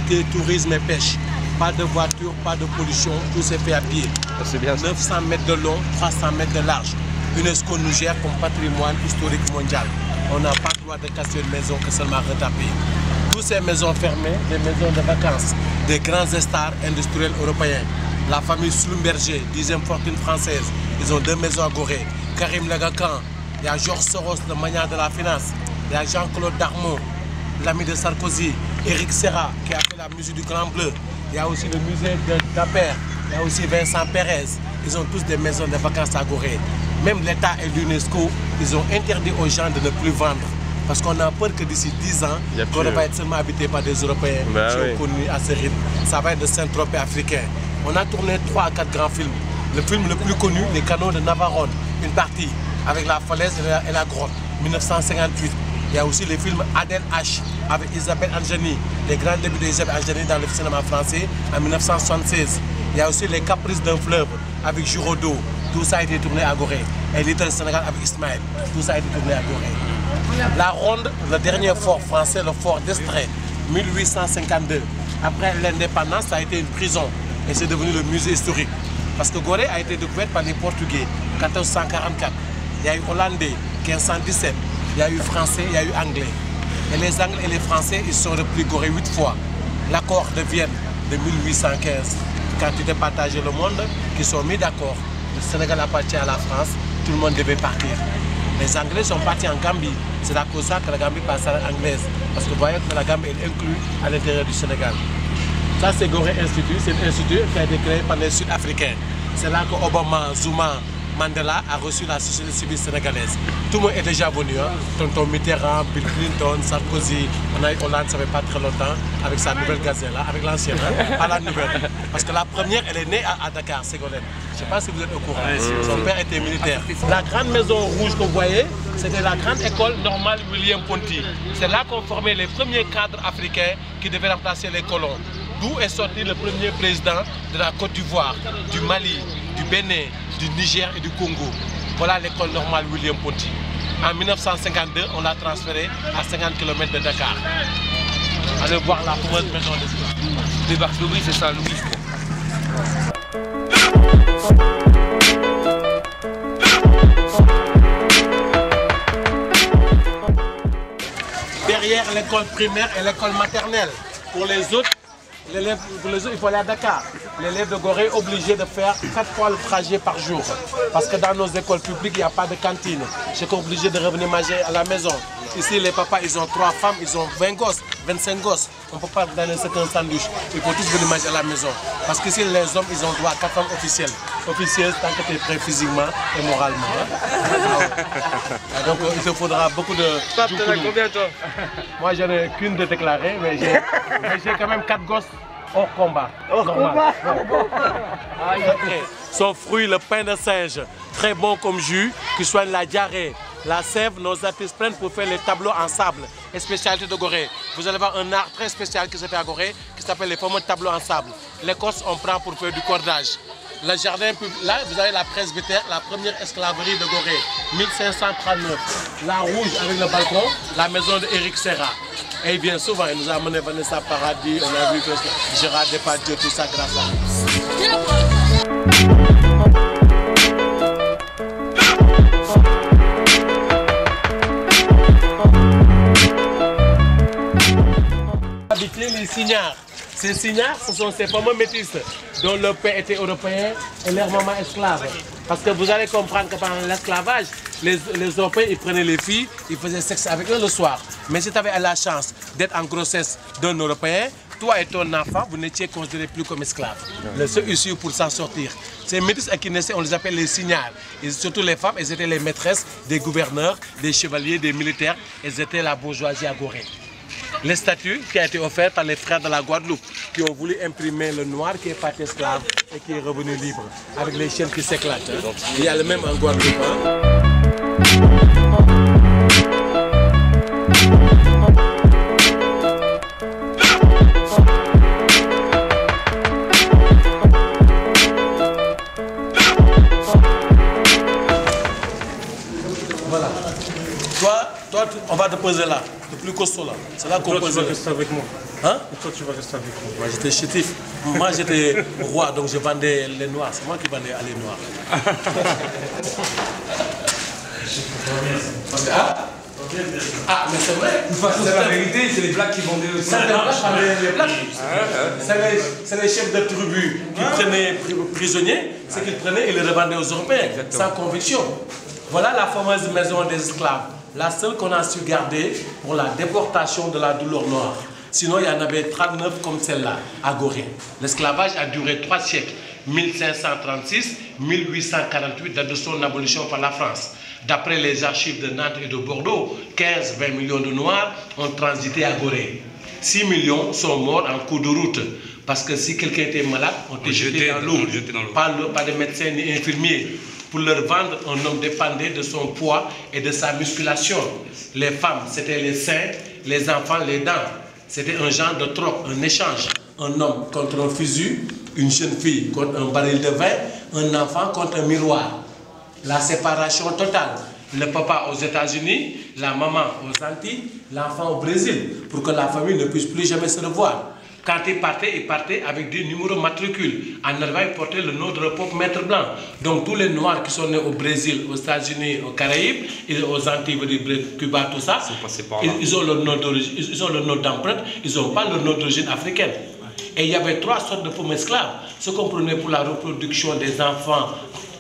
activité, tourisme et pêche. Pas de voiture, pas de pollution, tout s'est fait à pied. C'est bien. 900 mètres de long, 300 mètres de large. UNESCO nous gère comme patrimoine historique mondial. On n'a pas le droit de casser une maison que seulement retaper. Toutes ces maisons fermées, des maisons de vacances, des grands stars industriels européens. La famille Schlumberger, 10e fortune française, ils ont 2 maisons à Gorée. Karim Lagacan, il y a Georges Soros, le mania de la finance. Il y a Jean-Claude Darmon, l'ami de Sarkozy. Eric Serra, qui a fait la musique du Grand Bleu. Il y a aussi le musée d'Aper. Il y a aussi Vincent Pérez. Ils ont tous des maisons de vacances à Gorée. Même l'État et l'UNESCO, ils ont interdit aux gens de ne plus vendre. Parce qu'on a peur que d'ici 10 ans, Gorée va être seulement habité par des Européens qui ont connu à ce rythme. Ça va être de Saint-Tropez africain. On a tourné 3 à 4 grands films. Le film le plus connu, Les Canaux de Navarone, une partie, avec la falaise et la grotte, 1958. Il y a aussi les films Adèle H avec Isabelle Adjani, les grands débuts d'Isabelle Adjani dans le cinéma français en 1976. Il y a aussi Les Caprices d'un fleuve avec Giraudot. Tout ça a été tourné à Gorée. Et Little Sénégal avec Ismaël. Tout ça a été tourné à Gorée. La Ronde, le dernier fort français, le fort d'Estrée, 1852. Après l'indépendance, ça a été une prison. Et c'est devenu le musée historique. Parce que Gorée a été découverte par les Portugais en 1444. Il y a eu Hollandais, 1517. Il y a eu Français, il y a eu Anglais. Et les Anglais et les Français, ils sont repris Gorée 8 fois. L'accord de Vienne de 1815. Quand ils ont partagé le monde, ils sont mis d'accord. Le Sénégal appartient à la France, tout le monde devait partir. Les Anglais sont partis en Gambie. C'est à cause de ça que la Gambie passe à l'anglaise. Parce que vous voyez que la Gambie est inclue à l'intérieur du Sénégal. Ça, c'est Gorée Institute. C'est un institut qui a été créé par les Sud-Africains. C'est là que Obama, Zuma, Mandela a reçu la société civile sénégalaise. Tout le monde est déjà venu. Hein? Tonton Mitterrand, Bill Clinton, Sarkozy, on a eu Hollande, ça fait pas très longtemps, avec sa nouvelle gazelle, hein? Avec l'ancienne, hein? Pas la nouvelle. Parce que la première, elle est née à Dakar, Ségolène. Je ne sais pas si vous êtes au courant. Son père était militaire. La grande maison rouge que vous voyez, c'était la grande école normale William Ponty. C'est là qu'on formait les premiers cadres africains qui devaient remplacer les colons. D'où est sorti le premier président de la Côte d'Ivoire, du Mali, du Bénin, du Niger et du Congo. Voilà l'école normale William Ponty. En 1952, on l'a transféré à 50 km de Dakar. Allez voir la fameuse maison de Barthélémy, c'est ça, l'oubli. Derrière l'école primaire et l'école maternelle. Pour les autres, il faut aller à Dakar. L'élève de Gorée est obligé de faire 4 fois le trajet par jour. Parce que dans nos écoles publiques, il n'y a pas de cantine. Je suis obligé de revenir manger à la maison. Ici, les papas, ils ont 3 femmes, ils ont 20 gosses, 25 gosses. On ne peut pas donner un sandwich. Il faut tous venir manger à la maison. Parce qu'ici, les hommes, ils ont droit à 4 femmes officielles. Officielles tant que tu es prêt physiquement et moralement. Hein? Donc, il te faudra beaucoup de... Pape, t'en as combien, toi? Moi, j'en ai qu'une de déclarée, mais j'ai quand même 4 gosses. Hors combat. Hors combat. Son fruit, le pain de singe, très bon comme jus, qui soigne la diarrhée. La sève, nos artistes prennent pour faire les tableaux en sable. Et spécialité de Gorée. Vous allez voir un art très spécial qui se fait à Gorée, qui s'appelle les fameux tableaux en sable. L'écorce, on prend pour faire du cordage. Le jardin public, là, vous avez la presbytère, la première esclaverie de Gorée, 1539. La rouge avec le balcon, la maison d'Éric Serra. Et il vient souvent, il nous a amené Vanessa Paradis, on a vu que Gérard Depardieu, tout ça grâce à lui. Habiter les Signares. Ces Signares, ce sont ces fameux métis dont le père était européen et leur maman esclave. Parce que vous allez comprendre que pendant l'esclavage, les Européens ils prenaient les filles, ils faisaient sexe avec eux le soir. Mais si tu avais la chance d'être en grossesse d'un Européen, toi et ton enfant, vous n'étiez considérés plus comme esclaves. Le seul issue pour s'en sortir. Ces métis qui naissaient, on les appelle les Signares. Et surtout les femmes, elles étaient les maîtresses des gouverneurs, des chevaliers, des militaires. Elles étaient la bourgeoisie à Gorée. Les statues qui ont été offertes par les frères de la Guadeloupe, qui ont voulu imprimer le noir qui est parti esclave et qui est revenu libre, avec les chiens qui s'éclatent. Hein. Il y a le même en Guadeloupe. Hein. Voilà. Toi, on va te poser là, le plus costaud là. C'est là qu'on pose. Avec moi. Hein? Et toi, tu vas rester avec nous. Moi, j'étais chétif. Moi, j'étais roi, donc je vendais les noirs. C'est moi qui vendais les noirs. Ah, mais c'est vrai. C'est la vérité, c'est les blacks qui vendaient le sang. C'est les chefs de tribu qui prenaient prisonniers, ce qu'ils prenaient et les revendaient aux Européens, sans conviction. Voilà la fameuse maison des esclaves, la seule qu'on a su garder pour la déportation de la douleur noire. Sinon, il y en avait 39 comme celle-là, à Gorée. L'esclavage a duré 3 siècles, 1536-1848, date de son abolition par la France. D'après les archives de Nantes et de Bordeaux, 15-20 millions de Noirs ont transité à Gorée. 6 millions sont morts en cours de route. Parce que si quelqu'un était malade, on était jeté dans l'eau. Pas de médecins ni infirmiers. Pour leur vendre, un homme dépendait de son poids et de sa musculation. Les femmes, c'était les seins, les enfants, les dents. C'était un genre de troc, un échange. Un homme contre un fusil, une jeune fille contre un baril de vin, un enfant contre un miroir. La séparation totale. Le papa aux États-Unis, la maman aux Antilles, l'enfant au Brésil, pour que la famille ne puisse plus jamais se revoir. Quand il partait avec des numéros matricules. En arrivant, il portait le nom de leur propre maître blanc. Donc tous les Noirs qui sont nés au Brésil, aux États-Unis, aux Caraïbes, aux Antilles, Cuba, tout ça, ils ont leur nom d'origine, ils ont leur nom d'empreinte, ils n'ont pas leur nom d'origine africaine. Et il y avait 3 sortes de femmes esclaves. Ce qu'on prenait pour la reproduction des enfants,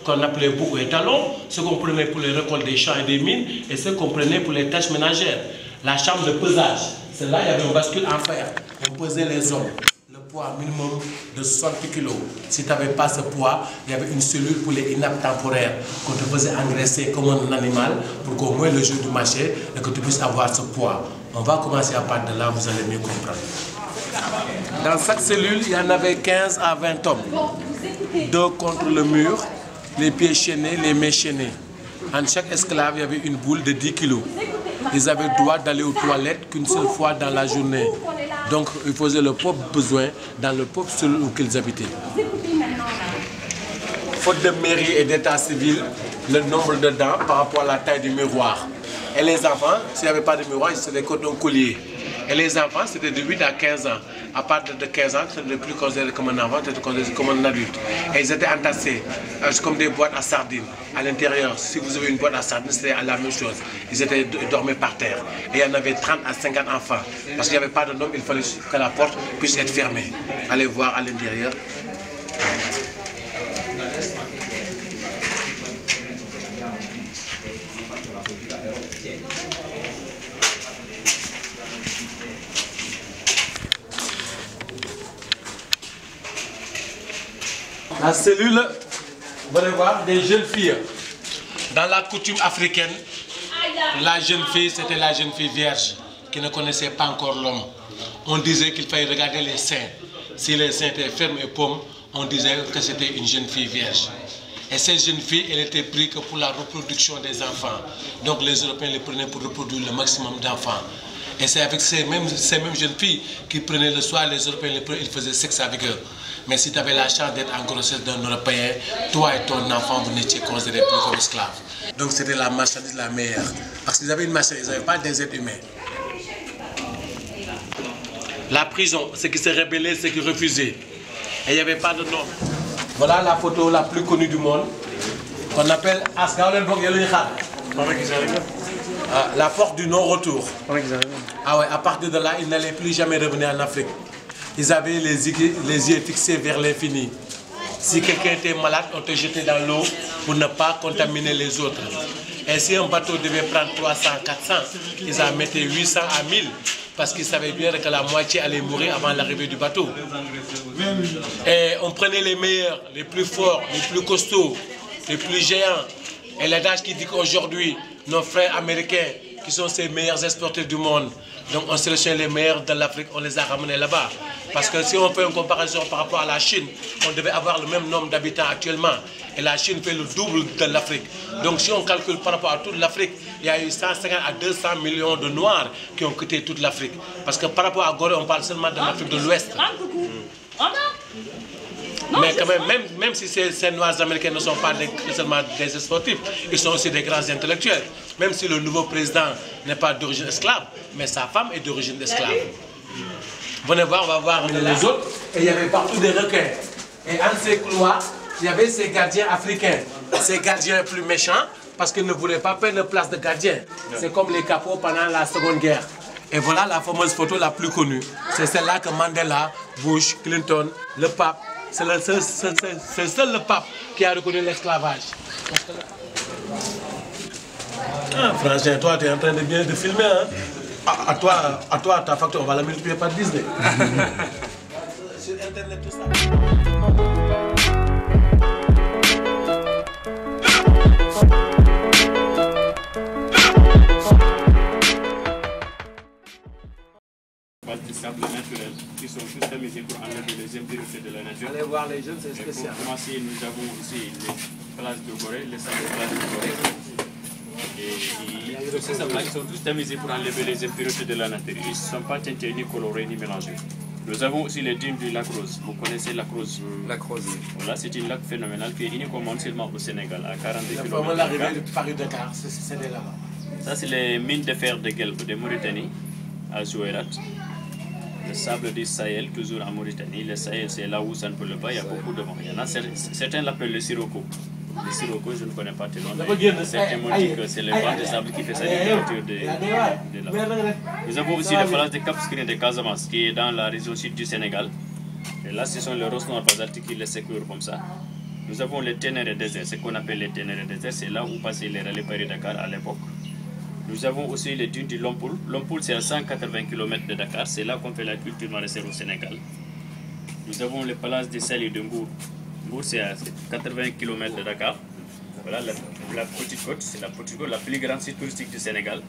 qu'on appelait bouc et talons, ce qu'on prenait pour les récoltes des champs et des mines, et ce qu'on prenait pour les tâches ménagères. La chambre de pesage, c'est là il y avait une bascule en fer. On pesait les hommes, le poids minimum de 60 kg. Si tu n'avais pas ce poids, il y avait une cellule pour les inaptes temporaires qu'on te faisait engraisser comme un animal pour qu'au moins le jour du marché et que tu puisses avoir ce poids. On va commencer à partir de là, vous allez mieux comprendre. Dans chaque cellule, il y en avait 15 à 20 hommes. 2 contre le mur, les pieds chaînés, les mains chaînées. En chaque esclave, il y avait une boule de 10 kg. Ils avaient le droit d'aller aux toilettes qu'une seule fois dans la journée. Donc, ils faisaient leur propre besoin dans le propre cellule où ils habitaient. Faute de mairie et d'état civil, le nombre de dents par rapport à la taille du miroir. Et les enfants, s'il n'y avait pas de miroir, c'était comme un collier. Et les enfants, c'était de 8 à 15 ans. À partir de 15 ans, tu n'étais plus considéré comme un enfant, tu étais considéré comme un adulte. Et ils étaient entassés, comme des boîtes à sardines. À l'intérieur, si vous avez une boîte à sardines, c'était la même chose. Ils dormaient par terre. Et il y en avait 30 à 50 enfants. Parce qu'il n'y avait pas de nom, il fallait que la porte puisse être fermée. Allez voir à l'intérieur. La cellule, vous allez voir, des jeunes filles. Dans la coutume africaine, la jeune fille, c'était la jeune fille vierge qui ne connaissait pas encore l'homme. On disait qu'il fallait regarder les seins. Si les seins étaient fermes et paumes, on disait que c'était une jeune fille vierge. Et cette jeune fille, elle était prise que pour la reproduction des enfants. Donc les Européens les prenaient pour reproduire le maximum d'enfants. Et c'est avec ces mêmes jeunes filles qui prenaient le soir, les Européens les prenaient, ils faisaient sexe avec eux. Mais si tu avais la chance d'être en grossesse d'un Européen, toi et ton enfant, vous n'étiez considérés plus comme esclaves. Donc c'était la marchandise la meilleure. Parce qu'ils avaient une marchandise, ils n'avaient pas des êtres humains. La prison, ceux qui se rebellaient, ceux qui refusaient. Et il n'y avait pas de nom. Voilà la photo la plus connue du monde, qu'on appelle la porte du non-retour. Ah ouais, à partir de là, ils n'allaient plus jamais revenir en Afrique. Ils avaient les yeux fixés vers l'infini. Si quelqu'un était malade, on te jetait dans l'eau pour ne pas contaminer les autres. Et si un bateau devait prendre 300, 400, ils en mettaient 800 à 1000 parce qu'ils savaient bien que la moitié allait mourir avant l'arrivée du bateau. Et on prenait les meilleurs, les plus forts, les plus costauds, les plus géants. Et l'adage qui dit qu'aujourd'hui, nos frères américains, qui sont ces meilleurs exportateurs du monde, donc on sélectionne les meilleurs de l'Afrique, on les a ramenés là-bas. Parce que si on fait une comparaison par rapport à la Chine, on devait avoir le même nombre d'habitants actuellement. Et la Chine fait le double de l'Afrique. Donc si on calcule par rapport à toute l'Afrique, il y a eu 150 à 200 millions de Noirs qui ont quitté toute l'Afrique. Parce que par rapport à Gorée, on parle seulement de l'Afrique de l'Ouest. Mais quand même si ces Noirs américains ne sont pas seulement des sportifs, ils sont aussi des grands intellectuels. Même si le nouveau président n'est pas d'origine esclave, mais sa femme est d'origine esclave. Venez voir, on va voir les autres. Et il y avait partout des requins. Et entre ces couloirs, il y avait ces gardiens africains. Ces gardiens plus méchants, parce qu'ils ne voulaient pas prendre place de gardien. C'est comme les capots pendant la Seconde Guerre. Et voilà la fameuse photo la plus connue. C'est celle-là que Mandela, Bush, Clinton, le pape, c'est seul le pape qui a reconnu l'esclavage. Ah, Frangin, toi, tu es en train de bien de filmer. Hein? À toi, ta facture, on va la multiplier par 10. Sur Internet, tout ça. Qui sont tous amusés pour enlever les impuretés de la nature. Allez voir les jeunes, c'est spécial. Pour commencer, nous avons ici les places de Gorée, les salles de places de Gorée. Et ces sables-là, ils sont tous amusés pour enlever les impuretés de la nature. Ils ne sont pas teintés, ni colorés, ni mélangés. Nous avons aussi les dunes du lac Rose. Vous connaissez lac Rose? Lac Rose. Voilà, c'est une lac phénoménal qui est unique au monde seulement au Sénégal, à 42 km. Comment l'arrivée de Paris-Dakar, c'est là-bas. Ça, c'est les mines de fer de Guelb de Mauritanie, à Zouérat. Le sable du Sahel, toujours en Mauritanie. Le Sahel, c'est là où ça ne peut pas, il y a beaucoup de vent. Il y en a, certains l'appellent le Sirocco. Le Sirocco, je ne connais pas tellement. Certains m'ont dit que c'est le vent de sable qui fait sa température de là. Nous avons aussi le falage de Cap Skirring de Casamance, qui est dans la région sud du Sénégal. Et là, ce sont les rosses noires basaltiques qui les sécurent comme ça. Nous avons les Ténéré déserts, ce qu'on appelle les Ténéré déserts, c'est là où passaient les rallyes Paris-Dakar à l'époque. Nous avons aussi les dunes du Lompoul. Lompoul, c'est à 180 km de Dakar. C'est là qu'on fait la culture maraîchère au Sénégal. Nous avons le palace de Saly de Ngour. Ngour, c'est à 80 km de Dakar. Voilà la petite côte. C'est la petite côte la plus grande site touristique du Sénégal.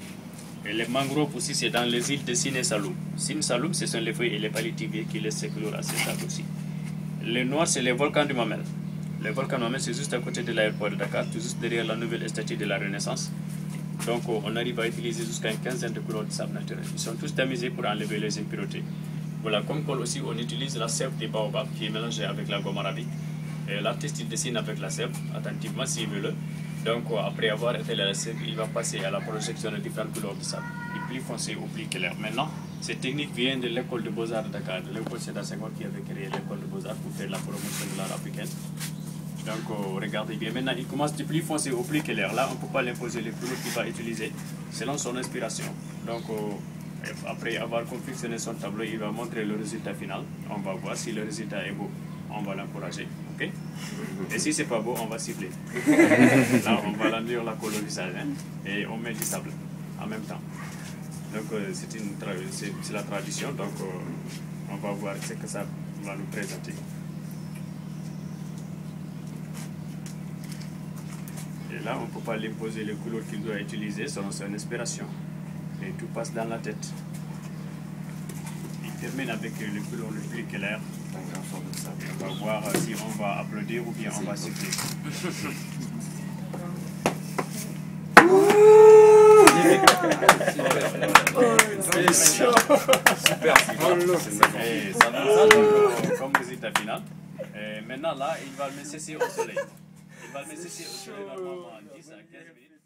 Et les mangroves aussi, c'est dans les îles de Sine Saloum. Sine Saloum, ce sont les feuilles et les palétuviers qui les sécurent à ces sables aussi. Les noirs, c'est les volcans du Mamel. Les volcans du Mamel, c'est juste à côté de l'aéroport de Dakar, tout juste derrière la nouvelle statue de la Renaissance. Donc on arrive à utiliser jusqu'à une quinzaine de couleurs de sable naturel. Ils sont tous tamisés pour enlever les impuretés. Voilà, comme colle aussi, on utilise la sève des baobabs qui est mélangée avec la gomme arabique. L'artiste il dessine avec la sève, attentivement s'il veut le. Donc après avoir étalé la sève, il va passer à la projection de différentes couleurs de sable, du plus foncé au plus clair. Maintenant, cette technique vient de l'école de Beaux-Arts de Dakar, de l'école Sédar Senghor qui avait créé l'école de Beaux-Arts pour faire la promotion de l'art africain. Donc regardez bien, maintenant il commence du plus foncé au plus clair. Là on ne peut pas l'imposer les couleurs qu'il va utiliser selon son inspiration. Donc après avoir confectionné son tableau, il va montrer le résultat final. On va voir si le résultat est beau, on va l'encourager. Okay? Et si c'est pas beau, on va siffler. Là on va l'enduire la couleur du visage et on met du sable en même temps. Donc c'est la tradition, donc on va voir ce que ça va nous présenter. Et là, on ne peut pas l'imposer les couleurs qu'il doit utiliser selon son inspiration. Et tout passe dans la tête. Il termine avec les couleurs les plus claires. On va voir si on va applaudir ou bien on va siffler. Super. Et ça donne comme résultat final. Et maintenant, là, il va le laisser au soleil. Il va le laisser au soleil normalement 10 à 15 minutes.